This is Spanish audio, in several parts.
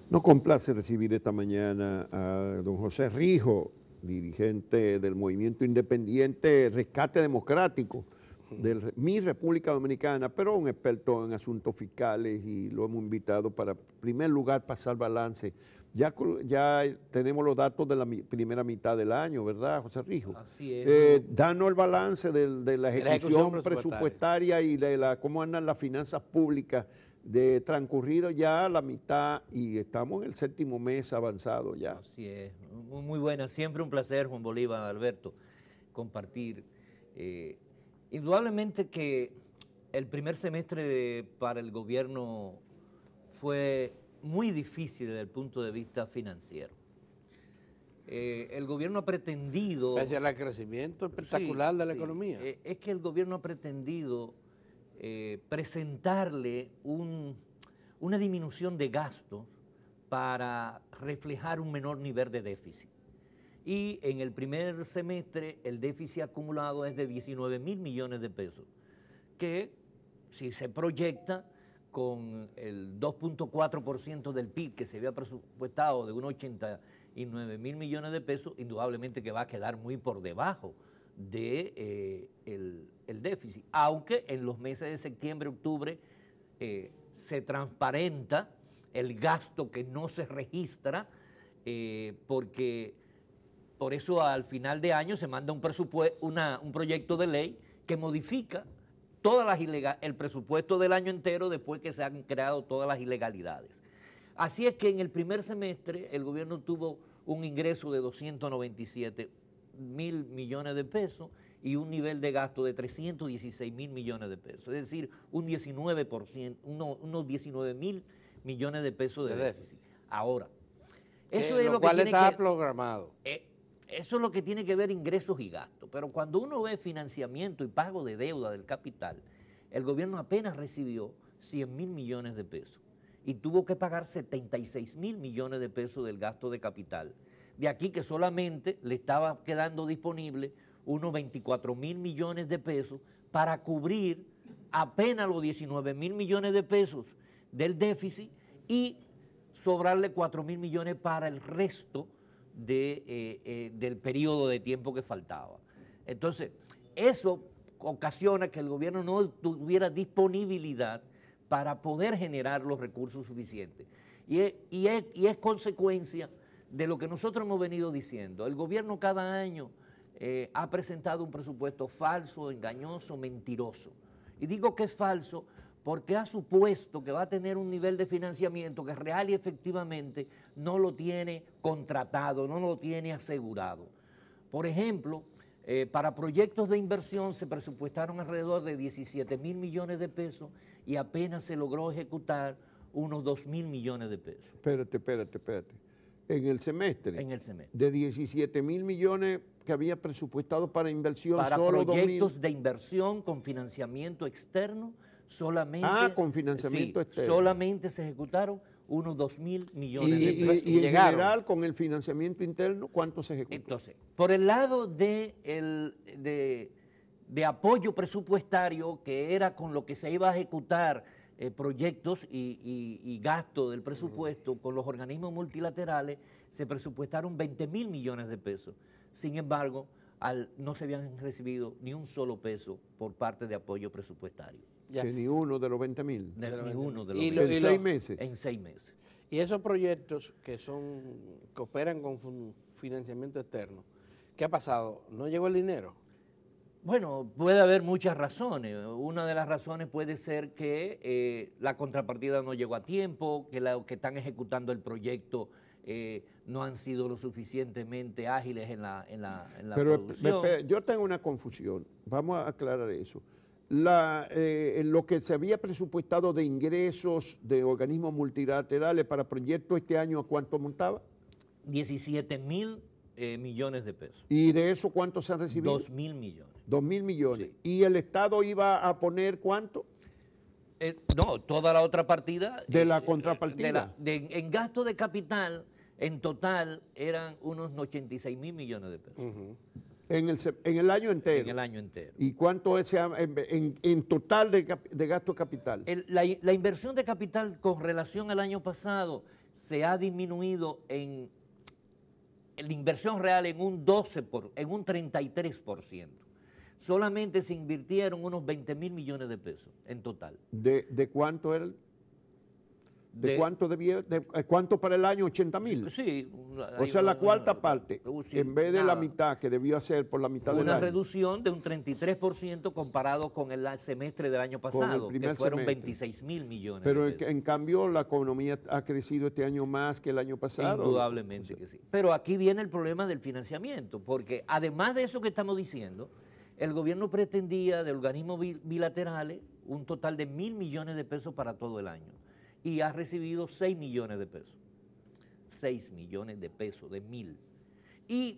Nos complace recibir esta mañana a don José Rijo, dirigente del movimiento independiente Rescate Democrático de mi República Dominicana, pero un experto en asuntos fiscales, y lo hemos invitado para, en primer lugar, pasar balance. Ya tenemos los datos de la primera mitad del año, ¿verdad, José Rijo? Así es. Danos el balance de la ejecución presupuestaria y de cómo andan las finanzas públicas de transcurrido ya la mitad y estamos en el séptimo mes avanzado ya. Así es, muy buena, siempre un placer, Juan Bolívar, Alberto, compartir. Indudablemente que el primer semestre para el gobierno fue muy difícil desde el punto de vista financiero. El gobierno ha pretendido... Pese al crecimiento espectacular de la economía. Es que el gobierno ha pretendido presentarle una disminución de gastos para reflejar un menor nivel de déficit. Y en el primer semestre el déficit acumulado es de 19,000 millones de pesos, que si se proyecta con el 2.4% del PIB que se había presupuestado de unos 89,000 millones de pesos, indudablemente que va a quedar muy por debajo de el déficit, aunque en los meses de septiembre, octubre se transparenta el gasto que no se registra, porque por eso al final de año se manda un proyecto de ley que modifica el presupuesto del año entero después que se han creado todas las ilegalidades. Así es que en el primer semestre el gobierno tuvo un ingreso de 297,000 millones de pesos y un nivel de gasto de 316,000 millones de pesos, es decir, un 19%, unos 19,000 millones de pesos de déficit. Ahora, eso es lo que está programado. Eso es lo que tiene que ver ingresos y gastos, pero cuando uno ve financiamiento y pago de deuda del capital, el gobierno apenas recibió 100,000 millones de pesos y tuvo que pagar 76,000 millones de pesos del gasto de capital. De aquí que solamente le estaba quedando disponible unos 24,000 millones de pesos para cubrir apenas los 19,000 millones de pesos del déficit y sobrarle 4,000 millones para el resto del periodo de tiempo que faltaba. Entonces, eso ocasiona que el gobierno no tuviera disponibilidad para poder generar los recursos suficientes. Y es consecuencia de lo que nosotros hemos venido diciendo. El gobierno cada año ha presentado un presupuesto falso, engañoso, mentiroso. Y digo que es falso porque ha supuesto que va a tener un nivel de financiamiento que real y efectivamente no lo tiene contratado, no lo tiene asegurado. Por ejemplo, para proyectos de inversión se presupuestaron alrededor de 17,000 millones de pesos y apenas se logró ejecutar unos 2,000 millones de pesos. Espérate. En el semestre. En el semestre. De 17,000 millones que había presupuestado para inversión, para solo proyectos de inversión con financiamiento externo, solamente... con financiamiento externo. Solamente se ejecutaron unos 2,000 millones de pesos. Y en general, con el financiamiento interno, ¿cuánto se ejecutó? Entonces, por el lado de apoyo presupuestario, que era con lo que se iba a ejecutar proyectos y gasto del presupuesto con los organismos multilaterales, se presupuestaron 20,000 millones de pesos. Sin embargo, no se habían recibido ni un solo peso por parte de apoyo presupuestario. Que ni uno de los 20,000. Ni uno de los ¿En 6 meses? En 6 meses. Y esos proyectos que operan con financiamiento externo, ¿qué ha pasado? ¿No llegó el dinero? Bueno, puede haber muchas razones. Una de las razones puede ser que la contrapartida no llegó a tiempo, que los que están ejecutando el proyecto no han sido lo suficientemente ágiles en la producción. Yo tengo una confusión. Vamos a aclarar eso. Lo que se había presupuestado de ingresos de organismos multilaterales para proyectos este año, ¿a cuánto montaba? 17,000 millones de pesos. ¿Y de eso cuánto se han recibido? 2,000 millones. 2,000 millones. Sí. ¿Y el Estado iba a poner cuánto? No, toda la otra partida. De la contrapartida. En gasto de capital, en total, eran unos 86,000 millones de pesos. En el año entero. En el año entero. ¿Y cuánto es en total de gasto capital? La inversión de capital con relación al año pasado se ha disminuido en la inversión real en un 33%. Solamente se invirtieron unos 20 mil millones de pesos en total. ¿De cuánto era? ¿Cuánto para el año? 80 mil. Sí. O sea, la cuarta parte, Sí, en vez de la mitad que debió hacer por la mitad del año. Una reducción de un 33% comparado con el semestre del año pasado, que fueron 26 mil millones Pero de pesos. en cambio la economía ha crecido este año más que el año pasado. Indudablemente que sí. Pero aquí viene el problema del financiamiento, porque además de eso que estamos diciendo, el gobierno pretendía de organismos bilaterales un total de 1.000 millones de pesos para todo el año y ha recibido 6 millones de pesos. 6 millones de pesos, de 1.000.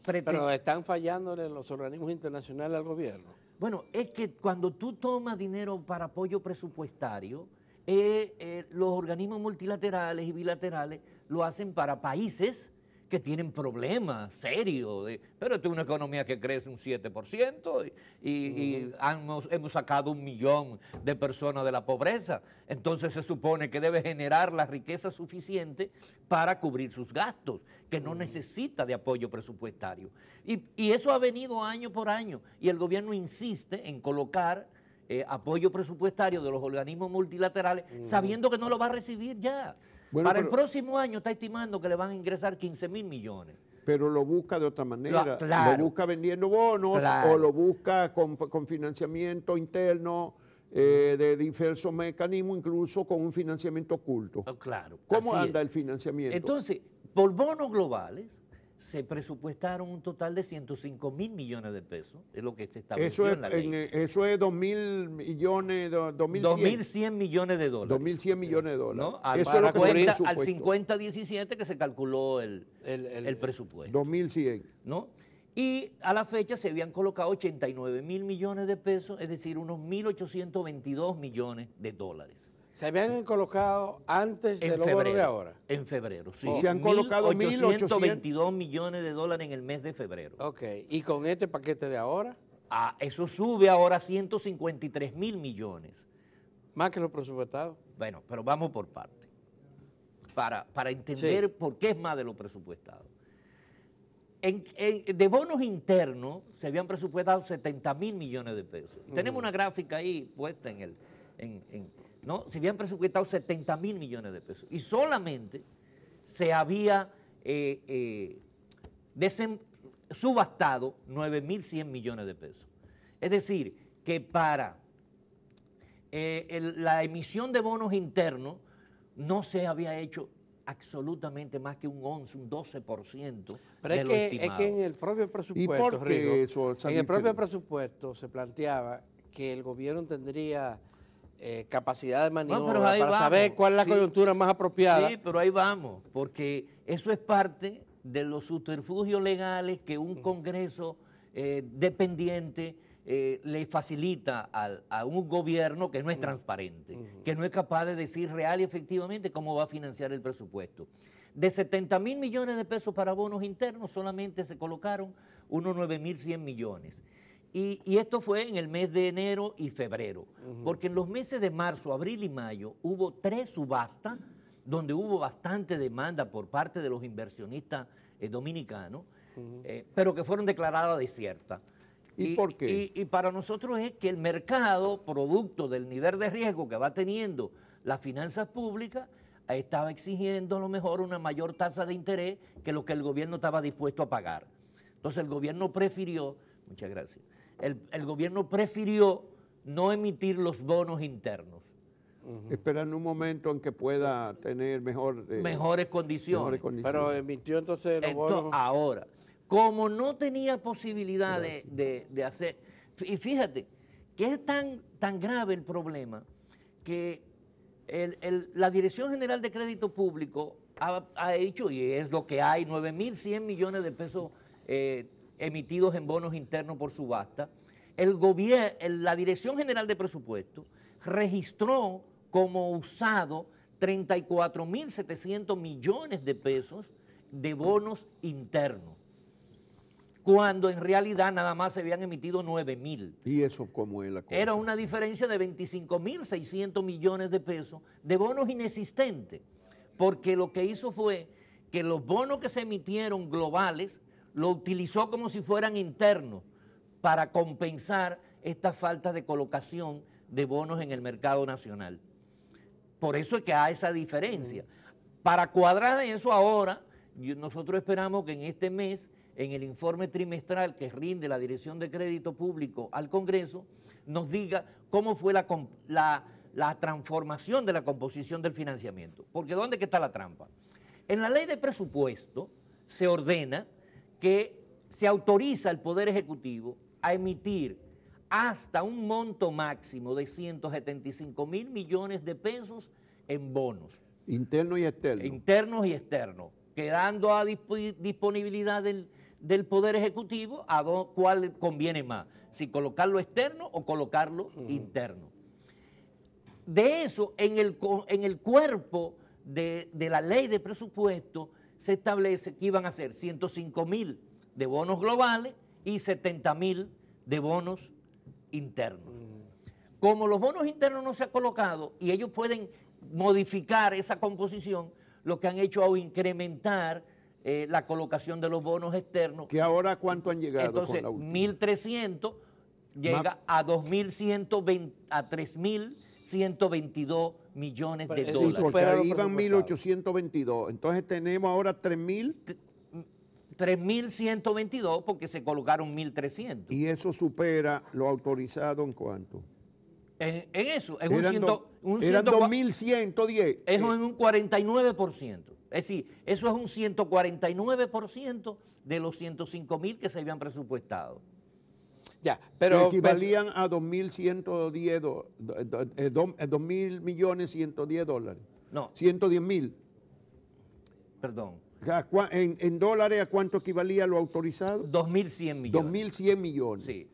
Pero están fallándole los organismos internacionales al gobierno. Bueno, es que cuando tú tomas dinero para apoyo presupuestario, los organismos multilaterales y bilaterales lo hacen para países que tienen problemas serios, pero esto es una economía que crece un 7% y hemos sacado 1 millón de personas de la pobreza, entonces se supone que debe generar la riqueza suficiente para cubrir sus gastos, que no necesita de apoyo presupuestario. Y eso ha venido año por año y el gobierno insiste en colocar apoyo presupuestario de los organismos multilaterales sabiendo que no lo va a recibir ya. Bueno, para el próximo año está estimando que le van a ingresar 15 mil millones. Pero lo busca de otra manera. Claro. Lo busca vendiendo bonos Claro. o lo busca con financiamiento interno de diversos mecanismos, incluso con un financiamiento oculto. Claro. ¿Cómo así anda es. el financiamiento? Entonces, por bonos globales se presupuestaron un total de 105 mil millones de pesos, es lo que se estableció en la ley. Eso es 2.000 millones, 2.100 millones de dólares. 2.100 millones de dólares. ¿No? Al, Eso es lo que se al presupuestó. 50-17 que se calculó el presupuesto. 2.100. ¿No? Y a la fecha se habían colocado 89 mil millones de pesos, es decir, unos 1.822 millones de dólares. ¿Se habían colocado antes de los bonos de ahora? En febrero, sí. Se han colocado 1.822 millones de dólares en el mes de febrero. Ok, ¿y con este paquete de ahora? Eso sube ahora a 153 mil millones. Más que lo presupuestado. Bueno, pero vamos por parte, para entender por qué es más de lo presupuestado. De bonos internos se habían presupuestado 70 mil millones de pesos. Tenemos una gráfica ahí puesta ¿no? Se habían presupuestado 70 mil millones de pesos y solamente se había subastado 9.100 millones de pesos. Es decir, que para la emisión de bonos internos no se había hecho absolutamente más que un 11, un 12% Pero de lo estimado. Es que en el propio presupuesto, ¿Y por qué eso, en el propio presupuesto se planteaba que el gobierno tendría capacidad de maniobra para saber cuál es la coyuntura más apropiada. Sí, pero ahí vamos, porque eso es parte de los subterfugios legales que un Congreso dependiente le facilita a un gobierno que no es transparente, que no es capaz de decir real y efectivamente cómo va a financiar el presupuesto. De 70 mil millones de pesos para bonos internos solamente se colocaron unos 9.100 millones. Y esto fue en el mes de enero y febrero, porque en los meses de marzo, abril y mayo hubo 3 subastas donde hubo bastante demanda por parte de los inversionistas dominicanos, pero que fueron declaradas desiertas. ¿Y por qué? Y para nosotros es que el mercado, producto del nivel de riesgo que va teniendo las finanzas públicas, estaba exigiendo a lo mejor una mayor tasa de interés que lo que el gobierno estaba dispuesto a pagar. Entonces el gobierno prefirió, muchas gracias, el gobierno prefirió no emitir los bonos internos. Esperando un momento en que pueda tener mejores condiciones. Pero emitió entonces los bonos. Ahora, como no tenía posibilidad de hacer, y fíjate que es tan grave el problema que la Dirección General de Crédito Público ha hecho, y es lo que hay, 9.100 millones de pesos emitidos en bonos internos por subasta. La Dirección General de Presupuesto registró como usado 34.700 millones de pesos de bonos internos. cuando en realidad nada más se habían emitido 9.000. ¿Y eso cómo es la cosa? Era una diferencia de 25.600 millones de pesos de bonos inexistentes, porque lo que hizo fue que los bonos que se emitieron globales lo utilizó como si fueran internos para compensar esta falta de colocación de bonos en el mercado nacional. Por eso es que hay esa diferencia. Para cuadrar eso ahora, nosotros esperamos que en este mes, en el informe trimestral que rinde la Dirección de Crédito Público al Congreso, nos diga cómo fue la transformación de la composición del financiamiento. Porque ¿dónde que está la trampa? En la ley de presupuesto se ordena que se autoriza al Poder Ejecutivo a emitir hasta un monto máximo de 175.000 millones de pesos en bonos. Interno y externo. Internos y externos, quedando a disponibilidad del Poder Ejecutivo a cuál conviene más, si colocarlo externo o colocarlo interno. De eso, en el cuerpo de la ley de presupuesto se establece que iban a ser 105.000 de bonos globales y 70.000 de bonos internos. Como los bonos internos no se han colocado y ellos pueden modificar esa composición, lo que han hecho es incrementar la colocación de los bonos externos. ¿Que ahora cuánto han llegado? Entonces, 1.300 llega a 2.120, a 3.122 millones de dólares. Sí, porque ahí iban 1.822. Entonces tenemos ahora 3.000. 3.122 porque se colocaron 1.300. ¿Y eso supera lo autorizado en cuánto? En eso, en eran 2.110. Eso en un 49%. Es decir, eso es un 149% de los 105.000 que se habían presupuestado. Ya, pero equivalían a 2.110, 2.000 millones 110 dólares. No. 110.000. Perdón. ¿En dólares a cuánto equivalía lo autorizado? 2.100 millones. 2.100 millones. Sí.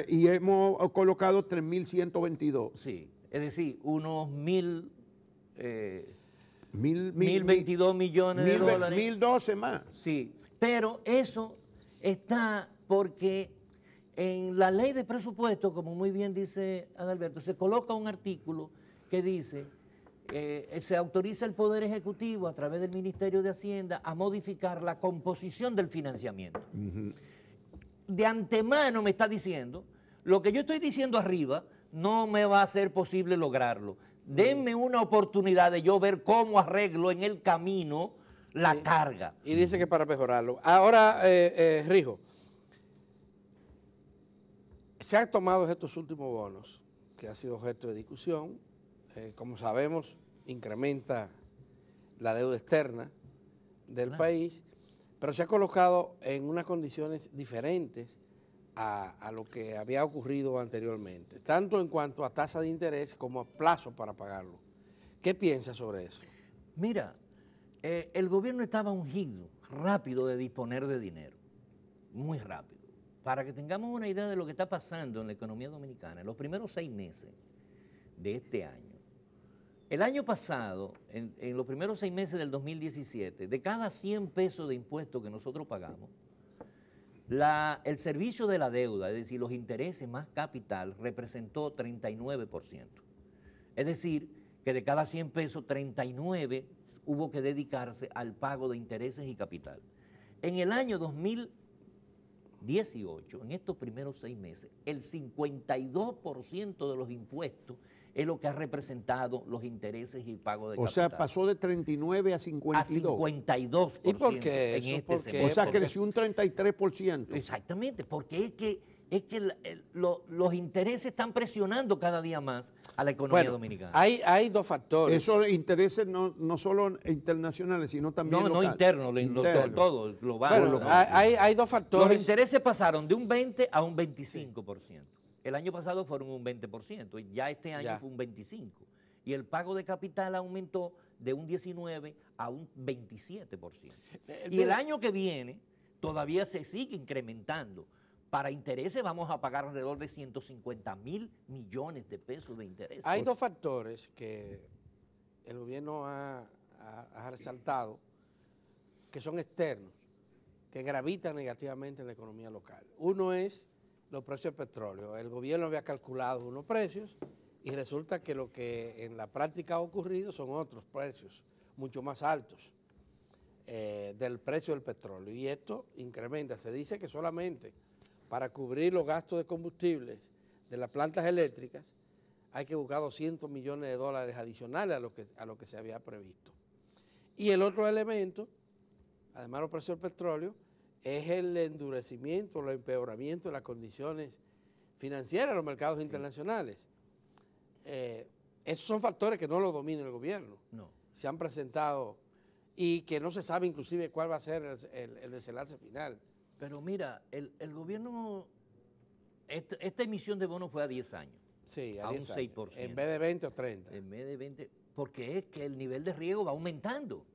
Y hemos colocado 3.122. Sí, es decir, unos 1.022 millones de dólares. 1.012 más. Sí, pero eso está porque en la ley de presupuesto, como muy bien dice Adalberto, se coloca un artículo que dice se autoriza al Poder Ejecutivo a través del Ministerio de Hacienda a modificar la composición del financiamiento. De antemano me está diciendo, lo que yo estoy diciendo arriba no me va a ser posible lograrlo. Denme una oportunidad de yo ver cómo arreglo en el camino la carga. Y dice que para mejorarlo. Ahora, Rijo, se han tomado estos últimos bonos, que ha sido objeto de discusión. Como sabemos, incrementa la deuda externa del país, pero se ha colocado en unas condiciones diferentes a lo que había ocurrido anteriormente, tanto en cuanto a tasa de interés como a plazo para pagarlo. ¿Qué piensas sobre eso? Mira, el gobierno estaba ungido, rápido de disponer de dinero, muy rápido. Para que tengamos una idea de lo que está pasando en la economía dominicana, en los primeros 6 meses de este año, el año pasado, en los primeros 6 meses del 2017, de cada 100 pesos de impuestos que nosotros pagamos, el servicio de la deuda, es decir, los intereses más capital, representó 39%. Es decir, que de cada 100 pesos, 39 hubo que dedicarse al pago de intereses y capital. En el año 2018, en estos primeros 6 meses, el 52% de los impuestos es lo que ha representado los intereses y el pago de capital. O sea, pasó de 39 a 52. A 52%. ¿Y por qué en eso? este semestre. O sea, creció un 33%. Exactamente, porque es que los intereses están presionando cada día más a la economía dominicana. Hay dos factores. Esos intereses no solo internacionales, sino también no internos, todo, global. Bueno, hay dos factores. Los intereses pasaron de un 20 a un 25%. El año pasado fueron un 20%, y ya este año fue un 25%. Y el pago de capital aumentó de un 19% a un 27%. Y el año que viene todavía se sigue incrementando. Para intereses vamos a pagar alrededor de 150.000 millones de pesos de intereses. Hay dos factores que el gobierno ha resaltado, que son externos. que gravitan negativamente en la economía local. Uno es los precios del petróleo. El gobierno había calculado unos precios y resulta que lo que en la práctica ha ocurrido son otros precios, mucho más altos del precio del petróleo. Y esto incrementa. Se dice que solamente para cubrir los gastos de combustibles de las plantas eléctricas hay que buscar 200 millones de dólares adicionales a lo que se había previsto. Y el otro elemento, además de los precios del petróleo, es el endurecimiento, el empeoramiento de las condiciones financieras de los mercados internacionales. Esos son factores que no los domina el gobierno. No. Se han presentado y que no se sabe inclusive cuál va a ser el desenlace final. Pero mira, el gobierno, esta emisión de bonos fue a 10 años. Sí, a un 10 años, 6%. en vez de 20 o 30. En vez de 20, porque es que el nivel de riesgo va aumentando.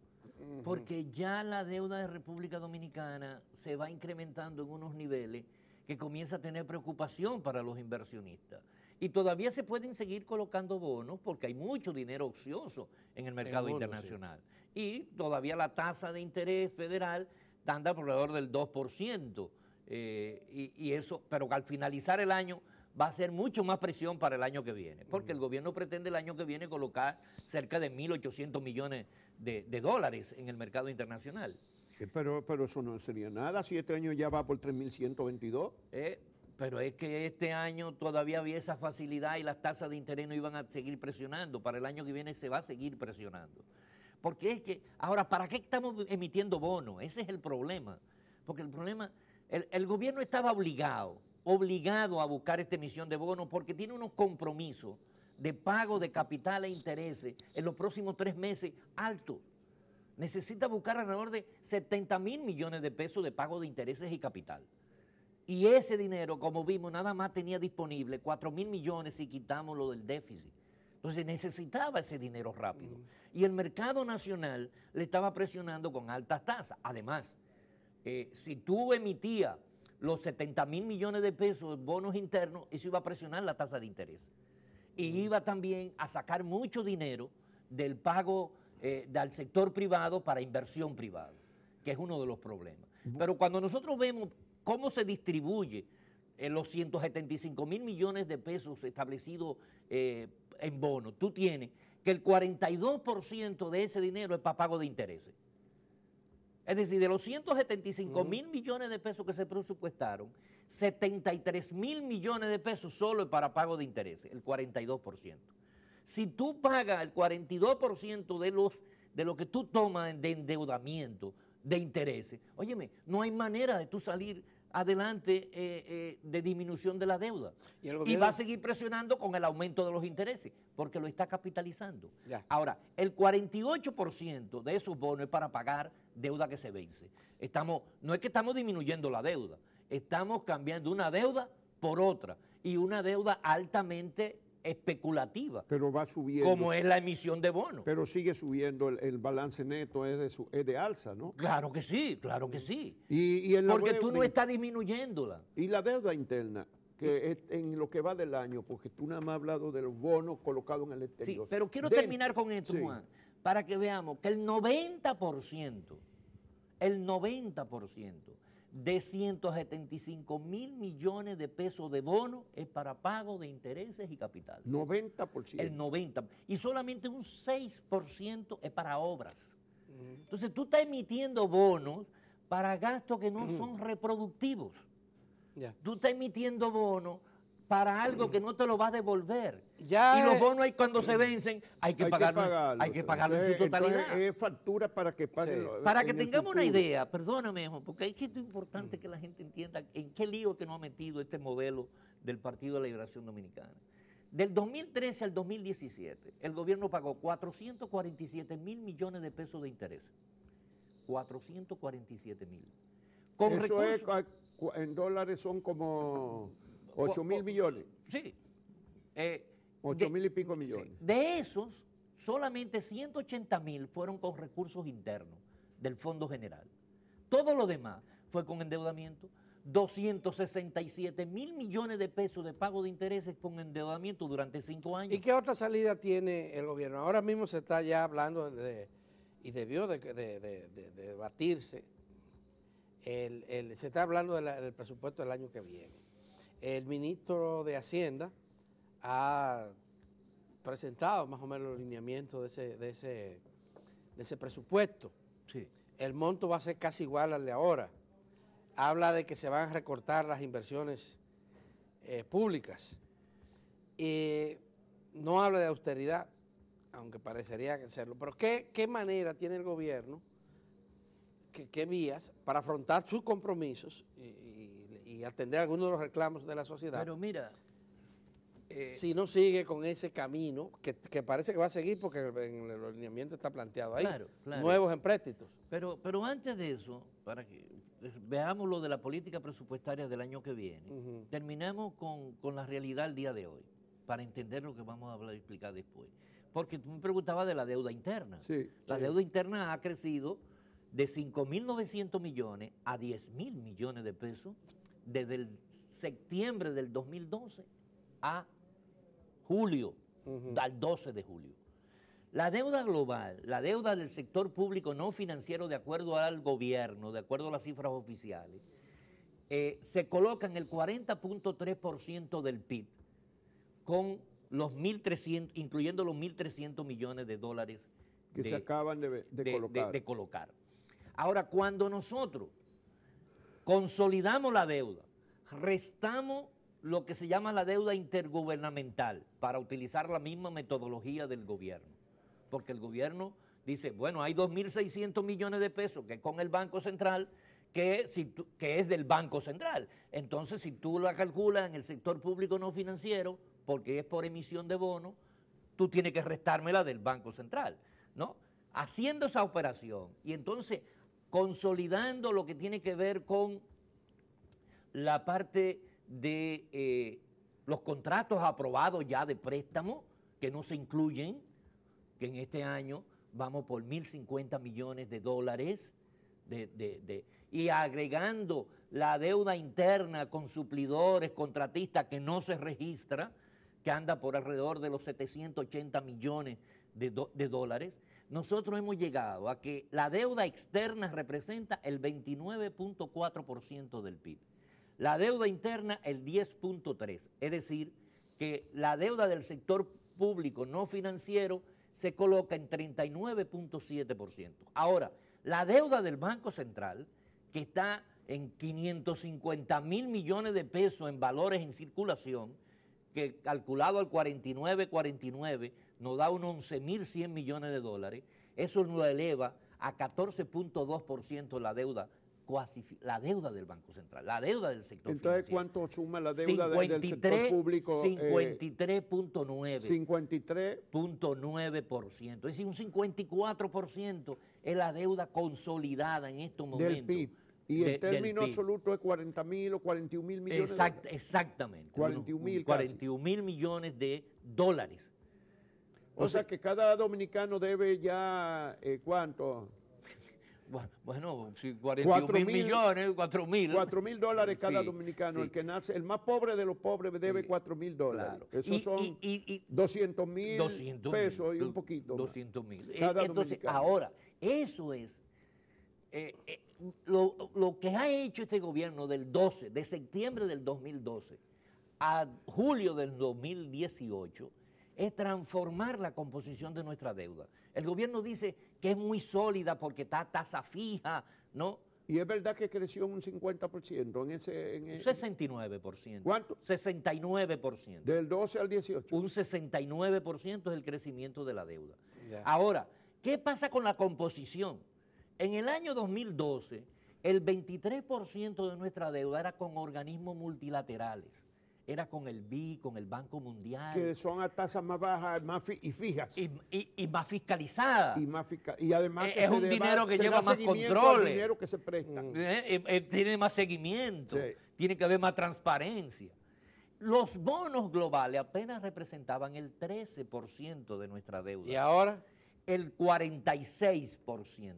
Porque ya la deuda de República Dominicana se va incrementando en unos niveles que comienza a tener preocupación para los inversionistas. Y todavía se pueden seguir colocando bonos porque hay mucho dinero ocioso en el mercado internacional. Sí. Y todavía la tasa de interés federal anda alrededor del 2%. Y eso, pero al finalizar el año va a ser mucho más presión para el año que viene, porque el gobierno pretende el año que viene colocar cerca de 1.800 millones de dólares en el mercado internacional. Pero eso no sería nada, si este año ya va por 3.122. Pero es que este año todavía había esa facilidad y las tasas de interés no iban a seguir presionando. Para el año que viene se va a seguir presionando. Porque es que, ahora, ¿para qué estamos emitiendo bonos? Ese es el problema. Porque el problema, el gobierno estaba obligado a buscar esta emisión de bonos porque tiene unos compromisos de pago de capital e intereses en los próximos 3 meses altos. Necesita buscar alrededor de 70.000 millones de pesos de pago de intereses y capital. Y ese dinero, como vimos, nada más tenía disponible 4.000 millones si quitamos lo del déficit. Entonces necesitaba ese dinero rápido. Y el mercado nacional le estaba presionando con altas tasas. Además, si tú emitías los 70.000 millones de pesos de bonos internos, eso iba a presionar la tasa de interés. Y iba también a sacar mucho dinero del pago del sector privado para inversión privada, que es uno de los problemas. Pero cuando nosotros vemos cómo se distribuye los 175.000 millones de pesos establecidos en bonos, tú tienes que el 42% de ese dinero es para pago de intereses. Es decir, de los 175.000 millones de pesos que se presupuestaron, 73.000 millones de pesos solo es para pago de intereses, el 42%. Si tú pagas el 42% de lo que tú tomas de endeudamiento, de intereses, óyeme, no hay manera de tú salir adelante de disminución de la deuda. Y va a seguir presionando con el aumento de los intereses, porque lo está capitalizando. Ya. Ahora, el 48% de esos bonos es para pagar deuda que se vence. No es que estamos disminuyendo la deuda, estamos cambiando una deuda por otra, y una deuda altamente especulativa, pero va subiendo, como es la emisión de bonos. Pero sigue subiendo, el balance neto es de alza, ¿no? Claro que sí, claro que sí. Porque tú no estás disminuyéndola. Y la deuda interna, que es en lo que va del año, porque tú nada más has hablado de los bonos colocados en el exterior. Sí, pero quiero terminar con esto, Juan, para que veamos que el 90% de 175.000 millones de pesos de bonos es para pago de intereses y capital. 90%. El 90%. Y solamente un 6% es para obras. Entonces tú estás emitiendo bonos para gastos que no son reproductivos. Tú estás emitiendo bonos para algo que no te lo va a devolver. Y los bonos cuando se vencen hay que pagarlo en su totalidad. Entonces, es factura para que paguen. Sí. Para que tengamos una idea, perdóname, porque es que es importante que la gente entienda en qué lío que nos ha metido este modelo del Partido de la Liberación Dominicana. Del 2013 al 2017, el gobierno pagó 447.000 millones de pesos de intereses. 447.000. Con eso recursos, en dólares son como 8.000 millones. Sí. 8.000 y pico millones. Sí. De esos, solamente 180.000 fueron con recursos internos del Fondo General. Todo lo demás fue con endeudamiento. 267.000 millones de pesos de pago de intereses con endeudamiento durante 5 años. ¿Y qué otra salida tiene el gobierno? Ahora mismo se está ya hablando y debió de debatirse Se está hablando del presupuesto del año que viene. El ministro de Hacienda ha presentado más o menos los lineamientos de ese presupuesto. Sí. El monto va a ser casi igual al de ahora. Habla de que se van a recortar las inversiones públicas. No habla de austeridad, aunque parecería serlo. Pero ¿qué manera tiene el gobierno, qué vías para afrontar sus compromisos y atender algunos de los reclamos de la sociedad? Pero mira, si no sigue con ese camino, que parece que va a seguir porque en el lineamiento está planteado ahí, Claro, claro. nuevos empréstitos. pero antes de eso, para que veamos lo de la política presupuestaria del año que viene, terminamos con la realidad del día de hoy, para entender lo que vamos a hablar y explicar después. Porque tú me preguntabas de la deuda interna. Sí, La deuda interna ha crecido de 5.900 millones a 10.000 millones de pesos desde el septiembre del 2012 a julio, al 12 de julio. La deuda global, la deuda del sector público no financiero de acuerdo al gobierno, de acuerdo a las cifras oficiales, se coloca en el 40.3% del PIB, con los 1.300, incluyendo los 1.300 millones de dólares que se acaban de colocar. Ahora, cuando nosotros consolidamos la deuda, restamos lo que se llama la deuda intergubernamental para utilizar la misma metodología del gobierno. Porque el gobierno dice, bueno, hay 2.600 millones de pesos que es con el Banco Central, que es del Banco Central. Entonces, si tú la calculas en el sector público no financiero, porque es por emisión de bonos, tú tienes que restármela del Banco Central, ¿no? Haciendo esa operación y entonces consolidando lo que tiene que ver con la parte de los contratos aprobados ya de préstamo, que no se incluyen, que en este año vamos por 1.050 millones de dólares, y agregando la deuda interna con suplidores, contratistas, que no se registra, que anda por alrededor de los 780 millones de dólares, nosotros hemos llegado a que la deuda externa representa el 29.4% del PIB. La deuda interna el 10.3%, es decir, que la deuda del sector público no financiero se coloca en 39.7%. Ahora, la deuda del Banco Central, que está en 550.000 millones de pesos en valores en circulación, que calculado al 49 nos da unos 11.100 millones de dólares, eso lo eleva a 14.2% la deuda del Banco Central, la deuda del sector Entonces, financiero. ¿cuánto suma la deuda del sector público? 53.9%. 53.9%. Es decir, un 54% es la deuda consolidada en estos momentos. Del PIB. Y en términos absolutos es 40.000 o 41.000 millones. Exactamente. 41.000 41.000 millones de dólares. O sea que cada dominicano debe ya, ¿cuánto? Bueno, si 41.000 millones, 4.000. 4.000 dólares cada Sí, dominicano. sí. El que nace, el más pobre de los pobres debe 4.000 dólares. Claro. Esos son 200.000 pesos y un poquito. 200.000. Cada Entonces, dominicano. ahora, eso es lo que ha hecho este gobierno de septiembre del 2012 a julio del 2018, es transformar la composición de nuestra deuda. El gobierno dice que es muy sólida porque está a tasa fija, ¿no? Y es verdad que creció un 50% en ese... 69%. ¿Cuánto? 69%. Del 12 al 18. Un 69% es el crecimiento de la deuda. Ya. Ahora, ¿qué pasa con la composición? En el año 2012, el 23% de nuestra deuda era con organismos multilaterales. Era con el BID, con el Banco Mundial. Que son a tasas más bajas y fijas. Y más fiscalizada. Y además que es un dinero que lleva más seguimiento al controles. dinero que se presta. Tiene más seguimiento, Sí. tiene que haber más transparencia. Los bonos globales apenas representaban el 13% de nuestra deuda. ¿Y ahora? El 46%.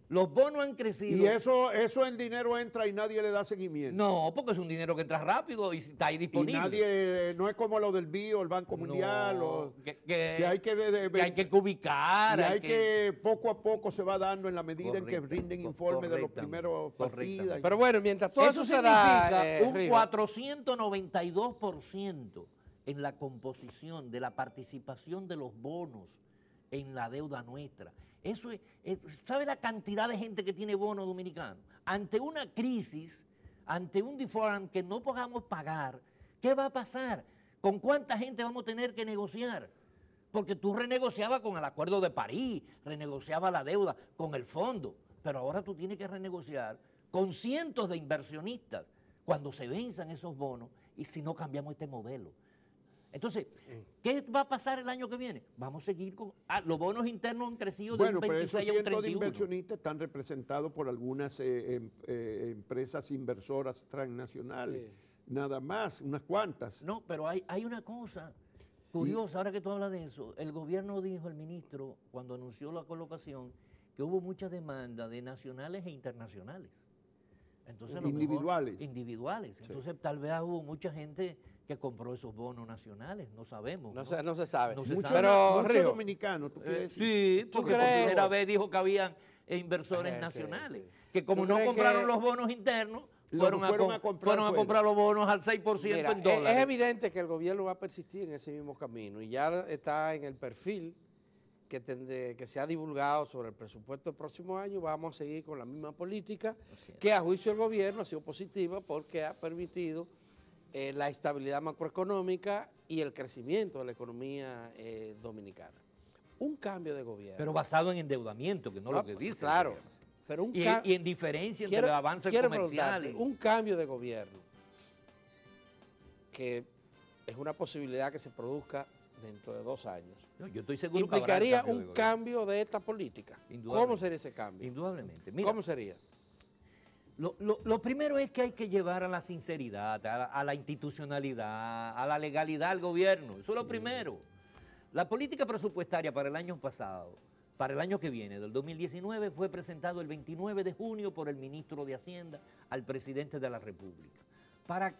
Los bonos han crecido. Y eso el dinero entra y nadie le da seguimiento. No, porque es un dinero que entra rápido y está ahí Y disponible. nadie, no es como lo del BIO, el Banco Mundial, No, que hay que, que hay que ubicar. y hay que poco a poco se va dando en la medida en que Correctamente, rinden informes de los correctamente, primeros partidas. Pero bueno, mientras todo eso, se significa da, un Rigo, 492% en la composición de la participación de los bonos en la deuda nuestra. Eso ¿sabe la cantidad de gente que tiene bonos dominicanos? Ante una crisis, ante un default que no podamos pagar, ¿qué va a pasar? ¿Con cuánta gente vamos a tener que negociar? Porque tú renegociabas con el Acuerdo de París, renegociabas la deuda con el fondo, pero ahora tú tienes que renegociar con cientos de inversionistas cuando se venzan esos bonos y si no cambiamos este modelo. Entonces, ¿qué va a pasar el año que viene? Vamos a seguir con... los bonos internos han crecido de un 26 a un 31. Pero esos cientos de inversionistas están representados por algunas empresas inversoras transnacionales, nada más, unas cuantas. No, pero hay una cosa curiosa, ahora que tú hablas de eso. El gobierno dijo, el ministro, cuando anunció la colocación, que hubo mucha demanda de nacionales e internacionales. Entonces, a lo mejor, individuales. Entonces, tal vez hubo mucha gente que compró esos bonos nacionales, no sabemos. No se sabe. Pero muchos dominicanos, ¿tú quieres decir? Sí, porque por primera vez dijo que habían inversores nacionales, que como no compraron los bonos internos, fueron a comprar los bonos al 6% en dólares. Es evidente que el gobierno va a persistir en ese mismo camino y ya está en el perfil que se ha divulgado sobre el presupuesto del próximo año. Vamos a seguir con la misma política que a juicio del gobierno ha sido positiva porque ha permitido la estabilidad macroeconómica y el crecimiento de la economía dominicana. Un cambio de gobierno. Pero basado en endeudamiento, que no lo que dice. Claro. Pero y en diferencia entre los avances comerciales. Un cambio de gobierno que es una posibilidad que se produzca dentro de 2 años. No, yo estoy seguro implicaría que un cambio de esta política. ¿Cómo sería ese cambio? Indudablemente. Mira, ¿cómo sería? Lo primero es que hay que llevar a la sinceridad, a la institucionalidad, a la legalidad al gobierno. Eso es lo primero. La política presupuestaria para el año pasado, para el año que viene, del 2019, fue presentado el 29 de junio por el ministro de Hacienda al presidente de la República.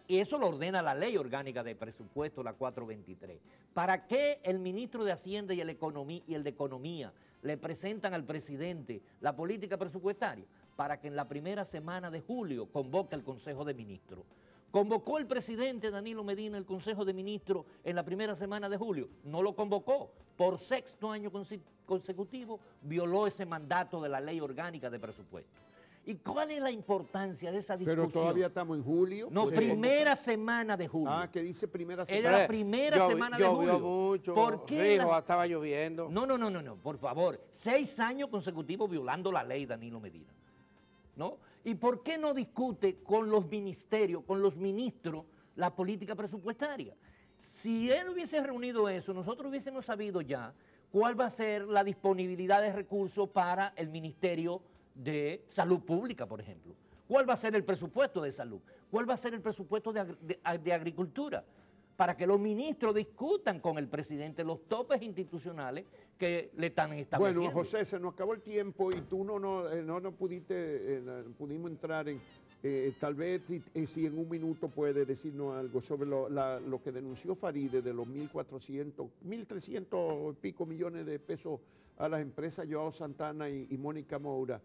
Eso lo ordena la Ley Orgánica de Presupuesto, la 423. ¿Para qué el ministro de Hacienda y el de Economía le presentan al presidente la política presupuestaria? Para que en la primera semana de julio convoque el Consejo de Ministros. ¿Convocó el presidente Danilo Medina el Consejo de Ministros en la primera semana de julio? No lo convocó. Por 6º año consecutivo violó ese mandato de la Ley Orgánica de Presupuesto. ¿Y cuál es la importancia de esa discusión? Pero todavía estamos en julio. No, primera semana de julio. Ah, que dice primera semana. Era la primera semana de julio. Llovió mucho, ¿Por qué estaba lloviendo. No, por favor. 6 años consecutivos violando la ley Danilo Medina. ¿No? ¿Y por qué no discute con los ministerios, con los ministros, la política presupuestaria? Si él hubiese reunido eso, nosotros hubiésemos sabido ya cuál va a ser la disponibilidad de recursos para el Ministerio de Salud Pública, por ejemplo. ¿Cuál va a ser el presupuesto de salud? ¿Cuál va a ser el presupuesto de agricultura? Para que los ministros discutan con el presidente los topes institucionales que le están estableciendo. Bueno, José, se nos acabó el tiempo y tú no pudimos entrar en, tal vez si en un minuto puede decirnos algo sobre lo que denunció Faride de los 1.300 y pico millones de pesos a las empresas Joao Santana y Mónica Moura.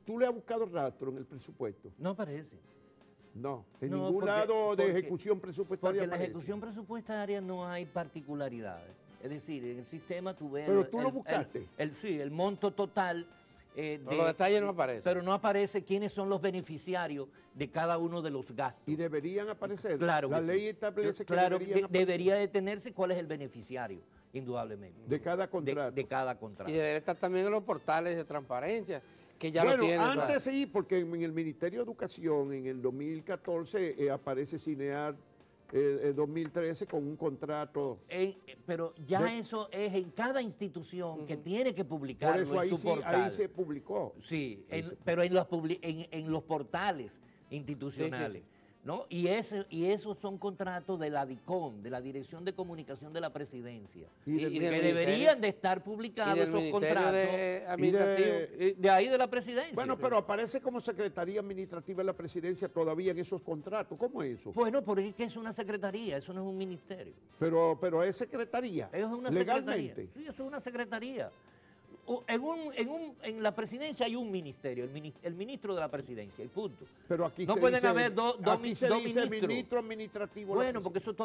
¿Tú le has buscado rastro en el presupuesto? No aparece. No, en ningún lado de ejecución presupuestaria. Porque en la ejecución presupuestaria no hay particularidades. Es decir, en el sistema tú ves... Pero tú lo buscaste. Sí, el monto total... los detalles no aparecen. Pero no aparece quiénes son los beneficiarios de cada uno de los gastos. Y deberían aparecer. Claro. La ley establece que debería detenerse cuál es el beneficiario, indudablemente. De cada contrato. De cada contrato. Y debería estar también en los portales de transparencia, que ya lo tienen. Antes sí, porque en el Ministerio de Educación en el 2014 aparece CINEAR el 2013 con un contrato. Pero ya eso es en cada institución que tiene que publicarlo. Por eso en su portal. Ahí se publicó. Sí, pero en los portales institucionales. Sí. ¿no? Y esos son contratos de la DICOM, de la Dirección de Comunicación de la Presidencia, Y del y que del deberían de estar publicados y del esos Ministerio contratos Administrativo. de ahí de la Presidencia. Bueno, pero aparece como Secretaría Administrativa de la Presidencia todavía en esos contratos. ¿Cómo es eso? Bueno, porque es que es una secretaría, eso no es un ministerio. Pero es Secretaría, Es una legalmente. secretaría. Sí, eso es una secretaría. En la presidencia hay un ministerio, el ministro de la presidencia, y punto. Pero aquí no se pueden dice, haber dos aquí se dice ministros. ministro administrativo. de la Bueno, porque presidencia. eso es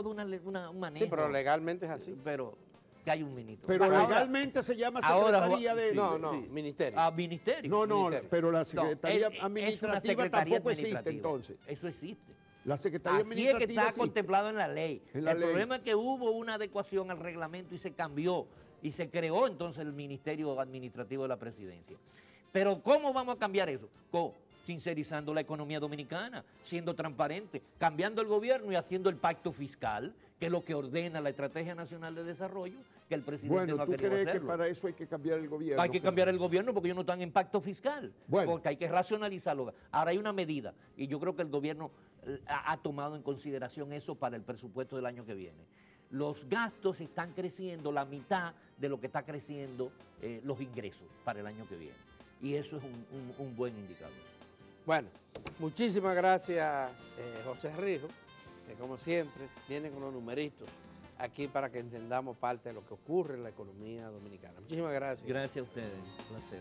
todo un manejo. Sí, pero legalmente es así. Pero que hay un ministro. Pero Ahora- legalmente se llama ahora, Secretaría de... No, no, ministerio. Ministerio. No, no, Ministerio. pero la No, Secretaría es una Administrativa secretaría tampoco existe administrativa. entonces. Eso existe. La Secretaría Así es que Administrativa está existe. contemplado en la ley. En la El ley. problema es que hubo una adecuación al reglamento y se cambió y se creó entonces el Ministerio Administrativo de la Presidencia. Pero ¿cómo vamos a cambiar eso? Sincerizando la economía dominicana, siendo transparente, cambiando el gobierno y haciendo el pacto fiscal, que es lo que ordena la Estrategia Nacional de Desarrollo, que el presidente Bueno, no ha ¿tú querido crees que hacerlo. para eso hay que cambiar el gobierno? Hay que cambiar el gobierno porque ellos no están en pacto fiscal. Bueno. Porque hay que racionalizarlo. Ahora hay una medida y yo creo que el gobierno ha tomado en consideración eso para el presupuesto del año que viene. Los gastos están creciendo la mitad de lo que está creciendo los ingresos para el año que viene. Y eso es un buen indicador. Bueno, muchísimas gracias, José Rijo, que como siempre viene con los numeritos aquí para que entendamos parte de lo que ocurre en la economía dominicana. Muchísimas gracias. Gracias a ustedes. Un placer.